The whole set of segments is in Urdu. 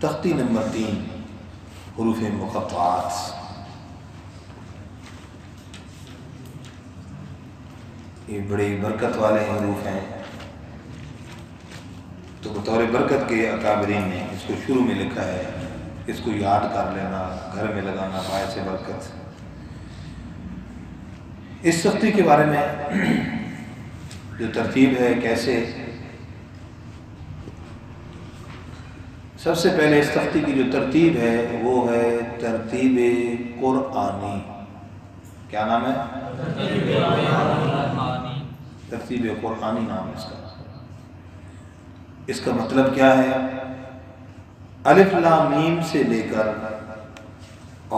تختی نمبر 3 حروف مقطعات. یہ بڑی برکت والے حروف ہیں، تو بطور برکت کے اکابرین نے اس کو شروع میں لکھا ہے، اس کو یاد کر لینا، گھر میں لگانا باعث برکت. اس سختی کے بارے میں جو ترتیب ہے کیسے، سب سے پہلے اس سختی کی جو ترتیب ہے وہ ہے ترتیب قرآنی. کیا نام ہے؟ ترتیب قرآنی نام ہے اس کا. اس کا مطلب کیا ہے؟ الف لام میم سے لے کر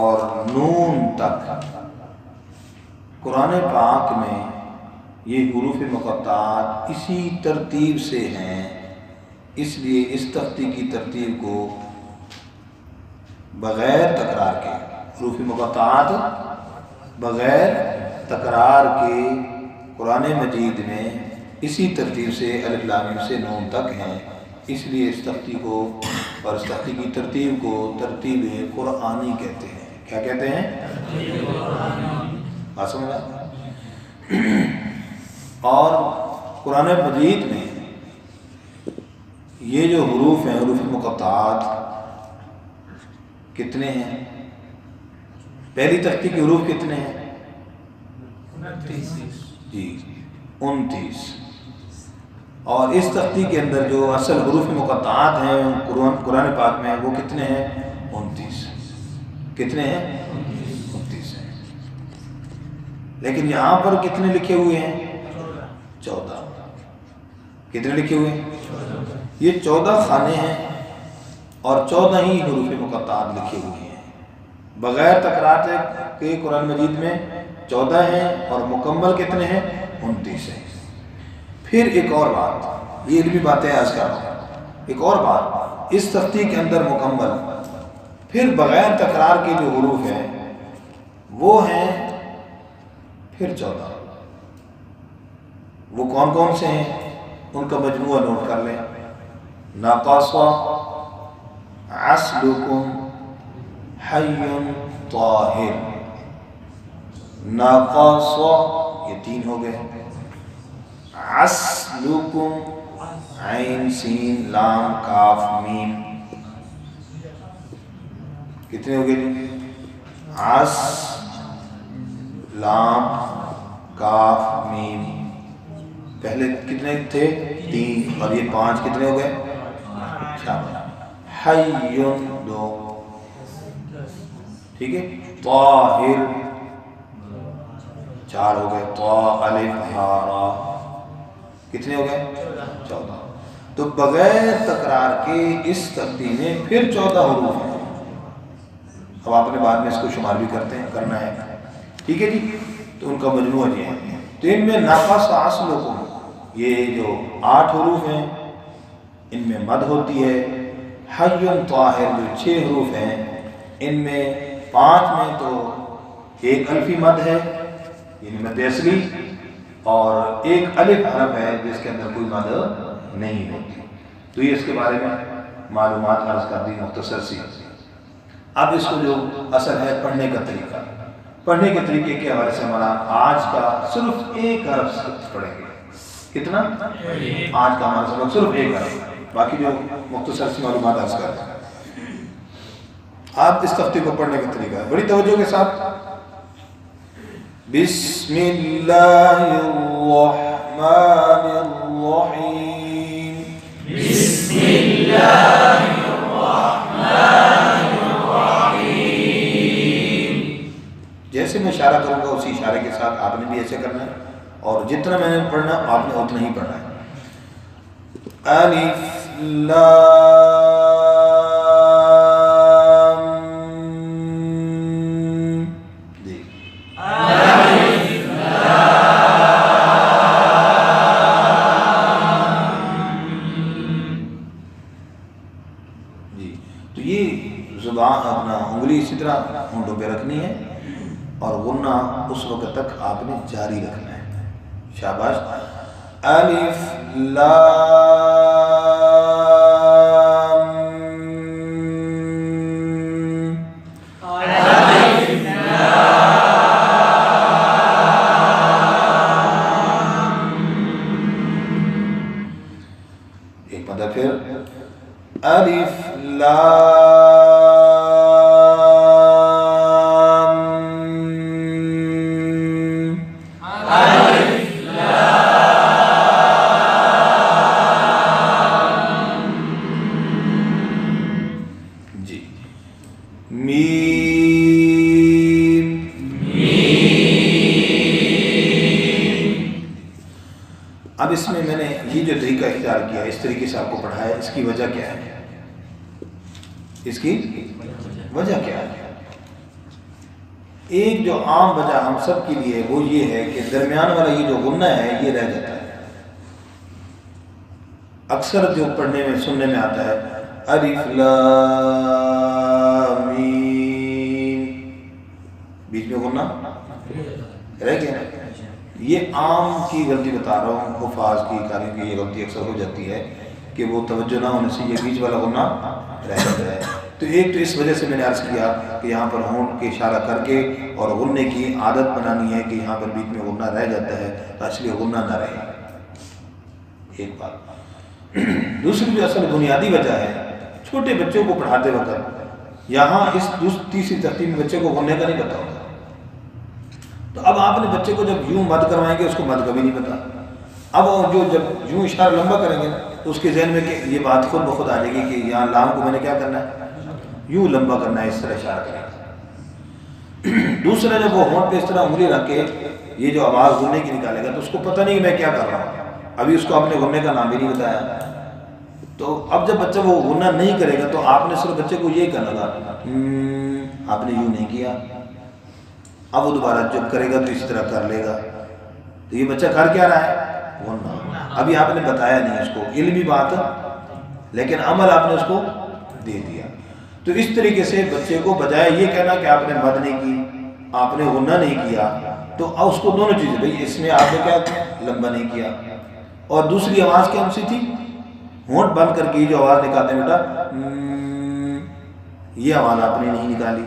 اور نون تک قرآن پاک میں یہ حروف مقطعات اسی ترتیب سے ہیں. اس لیے اس تختی کی ترتیب کو بغیر تکرار کے، حروف مقطعات بغیر تکرار کے قرآن مجید میں اسی ترتیب سے الف لام میم سے نون تک ہیں. اس لیے اس تختی کو اور اس تختی کی ترتیب کو ترتیب قرآنی کہتے ہیں. کیا کہتے ہیں؟ بات سمجھا؟ اور قرآن مجید میں یہ جو حروف ہیں، حروف مقطعات کتنے ہیں؟ پہلی تختی کے حروف کتنے ہیں؟ 29. اور اس تختی کے اندر جو اصل حروف مقطعات ہیں قرآن پاک میں وہ کتنے ہیں؟ 29. کتنے ہیں؟ 29 ہیں. لیکن یہاں پر کتنے لکھے ہوئے ہیں؟ 14. کتنے لکھے ہوئے ہیں؟ یہ 14 خانے ہیں اور 14 ہی حروف مقطعات لکھے ہوئے ہیں. بغیر تکرار کے قرآن مجید میں 14 ہیں اور مکمل کتنے ہیں؟ 29 ہیں. پھر ایک اور بات، یہ علمی باتیں آج کر رہا ہوں. ایک اور بات، اس تختی کے اندر مکمل پھر بغیر تکرار کے جو حروف ہیں وہ ہیں پھر 14. وہ کون کون سے ہیں؟ ان کا مجموعہ نوٹ کر لیں. ناقص، عسلکم، حی، طاہر. ناقص یہ 3 ہو گئے. عسلکم عین سین لام کاف میم کتنے ہو گئے؟ عس لام کاف میم. پہلے کتنے تھے؟ 3 اور یہ 5 کتنے ہو گئے؟ حی 2. ٹھیک ہے. طاہر 4 ہو گئے. طا الف ہا را کتنے ہو گئے؟ 14. تو بغیر تکرار کے اس تختی میں پھر 14 حروف ہیں. اب آپ نے بعد میں اس کو شمار بھی کرنا ہے. ٹھیک ہے جی. تو ان کا مجموعہ یہ ہے. تو ان میں ناقص عسلکم یہ جو 8 حروف ہیں ان میں مد ہوتی ہے. حی طاہر جو 6 حروف ہیں ان میں 5 میں تو ایک الفی مد ہے یعنی مد اصلی، اور ایک الف حرف ہے جس کے اندر کوئی مد نہیں ہوتی. تو یہ اس کے بارے میں معلومات عرض کر دی مختصر سی. اب اس کو جو اثر ہے پڑھنے کا طریقہ، پڑھنے کے طریقے کے حوالے سے ہمارا آج کا صرف ایک حرف پڑھیں گے. کتنا؟ آج کا ہمارا سبق صرف ایک حرف، باقی جو مختصر سی معلومات عرض کر دیں. آپ اس تختی کو پڑھنے کا طریقہ ہے بڑی توجہ کے ساتھ. بسم اللہ الرحمن الرحیم. بسم اللہ الرحمن الرحیم. جیسے میں اشارہ کروں گا اسی اشارے کے ساتھ آپ نے بھی ایسے کرنا ہے، اور جتنا میں نے پڑھنا آپ نے اتنا ہی پڑھنا ہے. الف لام جی. الف لام جی. تو یہ زبان اپنا انگلی اسی طرح ہونٹوں پہ رکھنی ہے اور غنہ اس وقت تک آپ نے جاری رکھنا ہے. شاباش. الف لام ایک مدد پھر الف لام الف لام جی میم اب اس میں نے یہ جو طریقہ اختیار کیا اس طریقے سے آپ کو پڑھایا، اس کی وجہ کیا ہے؟ اس کی وجہ کیا ہے؟ ایک جو عام وجہ ہم سب کے لیے وہ یہ ہے کہ درمیان والا یہ جو غنہ ہے یہ رہ جاتا ہے۔ اکثر جو پڑھنے میں سننے میں آتا ہے الف لام میم، بیچ میں غنہ رہ گیا۔ یہ عام کی غلطی بتا رہا ہوں، حفاظ کی قاری کی یہ غلطی اکثر ہو جاتی ہے کہ وہ توجہ نہ ہونے سے یہ بیچ والا غنہ رہ جاتا ہے۔ تو ایک تو اس وجہ سے میں نے عرض کیا کہ یہاں پر ہونٹ کے اشارہ کر کے اور غنے کی عادت بنانی ہے کہ یہاں پر بیچ میں غنہ رہ جاتا ہے تو اس لیے غنہ نہ رہے، ایک بات۔ دوسری جو اصل بنیادی وجہ ہے، چھوٹے بچوں کو پڑھاتے وقت یہاں اس تیسری ترتیب میں بچے کو غنے کا نہیں پتا ہوتا، تو اب آپ نے بچے کو جب یوں مد کروائیں گے اس کو مد کا بھی نہیں پتا، اب جو جب یوں اشارہ لمبا کریں گے تو اس کے ذہن میں کہ یہ بات خود بخود آ جائے گی کہ یہاں لام کو میں نے کیا کرنا ہے، یوں لمبا کرنا ہے، اس طرح اشارہ کرنا ہے۔ دوسرا جب وہ ہونٹ پہ اس طرح انگلی رکھ کے یہ جو آواز غنے کی نکالے گا تو اس کو پتہ نہیں کہ میں کیا کر رہا ہوں، ابھی اس کو آپ نے غنے کا نام بھی نہیں بتایا۔ تو اب جب بچہ وہ غنہ نہیں کرے گا تو آپ نے صرف بچے کو یہ کہنا تھا، آپ نے یوں نہیں کیا، اب وہ دوبارہ جب کرے گا تو اسی طرح کر لے گا، تو یہ بچہ کر کیا رہا ہے؟ غنہ۔ ابھی آپ نے بتایا نہیں اس کو، علمی بات لیکن عمل آپ نے اس کو دے دیا۔ تو اس طریقے سے بچے کو بجائے یہ کہنا کہ آپ نے مد نہیں کی، آپ نے غنہ نہیں کیا، تو اس کو دونوں چیزیں، بھئی اس میں آپ نے کیا لمبا نہیں کیا، اور دوسری آواز کیا سی تھی، ہونٹ بند کر کے جو آواز نکالتے ہیں بیٹا، یہ آواز آپ نے نہیں نکالی۔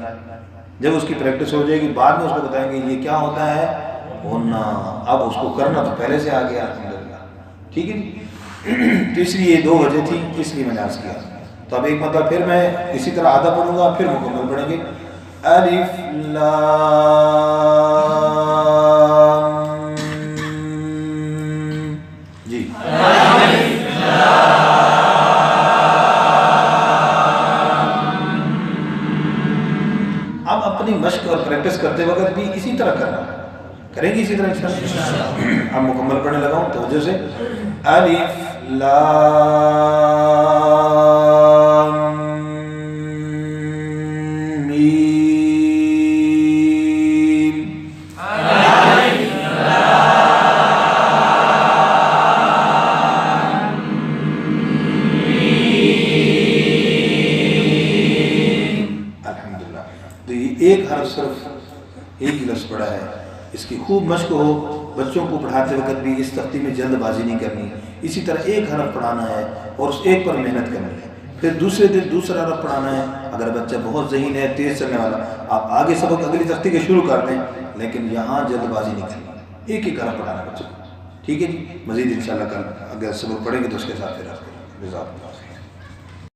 جب اس کی پریکٹس ہو جائے گی بعد میں اس کو بتائیں گے یہ کیا ہوتا ہے غنہ، اب اس کو کرنا تو پہلے سے آ گیا الحمدللہ، ٹھیک ہے جی۔ تو اس لیے یہ دو وجہ تھی، اس لیے میں نے عرض کیا۔ تو اب ایک مطلب پھر میں اسی طرح آدھا پڑھوں گا پھر مکمل پڑھیں گے۔ الف لام جی اب اپنی مشق اور پریکٹس کرتے وقت بھی اسی طرح کرنا، کریں گے اسی طرح انشاءاللہ۔ اب مکمل پڑھنے لگا ہوں توجہ سے۔ الف لام میم الحمدللہ۔ تو یہ ایک حرف صرف ایک ہی لفظ پڑھا ہے، اس کی خوب مشق ہو، بچوں کو پڑھاتے وقت بھی اس تختی میں جلد بازی نہیں کرنی، اسی طرح ایک حرف پڑھانا ہے اور اس ایک پر محنت کرنی ہے، پھر دوسرے دن دوسرا حرف پڑھانا ہے۔ اگر بچہ بہت ذہین ہے، تیز چلنے والا، آپ آگے سبق اگلی تختی کے شروع کر دیں، لیکن یہاں جلد بازی نہیں کرنی، ایک ایک حرف پڑھانا ہے بچوں کو، ٹھیک ہے جی۔ مزید انشاءاللہ کل اگر سبق پڑھیں گے تو اس کے ساتھ پھر آپ کریں گے۔